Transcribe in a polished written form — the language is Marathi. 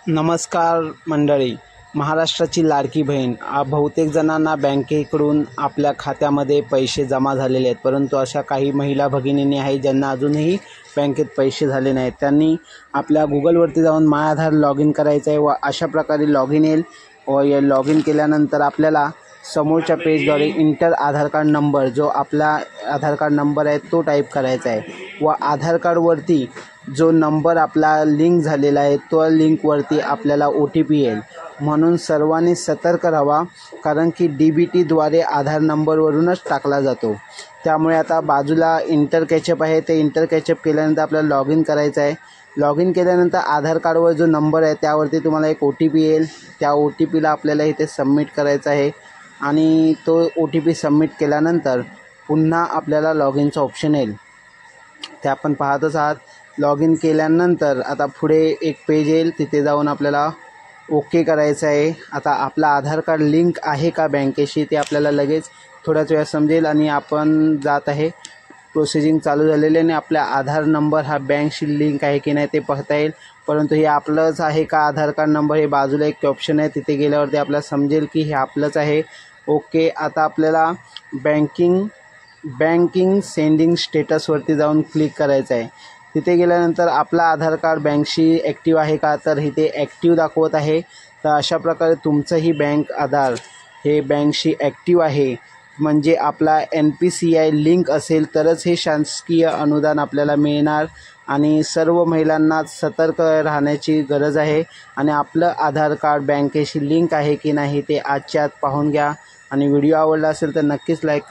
नमस्कार मंडळी. महाराष्ट्राची लाडकी बहीण बहुतेक जणांना बँकेकडून आपल्या खात्यामध्ये पैसे जमा झालेले आहेत, परंतु अशा काही महिला भगिनींनी आहेत ज्यांना अजूनही बँकेत पैसे झाले नाहीत. त्यांनी आपल्या गुगलवरती जाऊन माय आधार लॉग इन करायचं आहे व अशा प्रकारे लॉग इन येईल व लॉग इन केल्यानंतर आपल्याला समोरच्या पेजद्वारे इंटर आधार कार्ड नंबर, जो आपला आधार कार्ड नंबर आहे तो टाईप करायचा आहे व आधार कार्डवरती जो नंबर आपला लिंक झालेला आहे तो लिंकवरती आपल्याला OTP येईल. म्हणून सर्वांनी सतर्क राहावा, कारण की DBTद्वारे आधार नंबरवरूनच टाकला जातो. त्यामुळे आता बाजूला इंटर कॅचअप आहे, ते इंटर कॅचअप केल्यानंतर आपल्याला लॉग इन करायचं आहे. लॉग इन केल्यानंतर आधार कार्डवर जो नंबर आहे त्यावरती तुम्हाला एक OTP येईल. त्या OTPला आपल्याला इथे सबमिट करायचं आहे आणि तो OTP सबमिट केल्यानंतर पुन्हा आपल्याला लॉग इनचं ऑप्शन येईल. ते आपण पाहतच आहात. लॉग इन केल्यानंतर आता पुढे एक पेज येईल, तिथे जाऊन आपल्याला ओके करायचं आहे. आता आपला आधार कार्ड लिंक आहे का बँकेशी ते आपल्याला लगेच थोड्याच वेळात समजेल आणि आपण जात आहे. प्रोसेसिंग चालू झालेली आहे आणि आपला आधार नंबर हा बँकशी लिंक आहे की नाही ते पाहता येईल. परंतु हे आपलंच आहे का आधार कार्ड नंबर, हे बाजूला एक ऑप्शन आहे, तिथे गेल्यावरती आपल्याला समजेल की हे आपलंच आहे. ओके. आता आपल्याला बँकिंग सेंडिंग स्टेटसवरती जाऊन क्लिक करायचं आहे. तिथे गेल्यानंतर आपला आधार कार्ड बँकशी ॲक्टिव्ह आहे का, तर इथे ॲक्टिव्ह दाखवत आहे. तर अशा प्रकारे तुमचंही बँक आधार हे बँकशी ॲक्टिव्ह आहे, म्हणजे आपला NPCI लिंक असेल तरच हे शासकीय अनुदान आपल्याला मिळणार. आणि सर्व महिलांना सतर्क राहण्याची गरज आहे आणि आपलं आधार कार्ड बँकेशी लिंक आहे की नाही ते आजच्या आत पाहून घ्या. आणि व्हिडिओ आवडला असेल तर नक्कीच लाईक करा.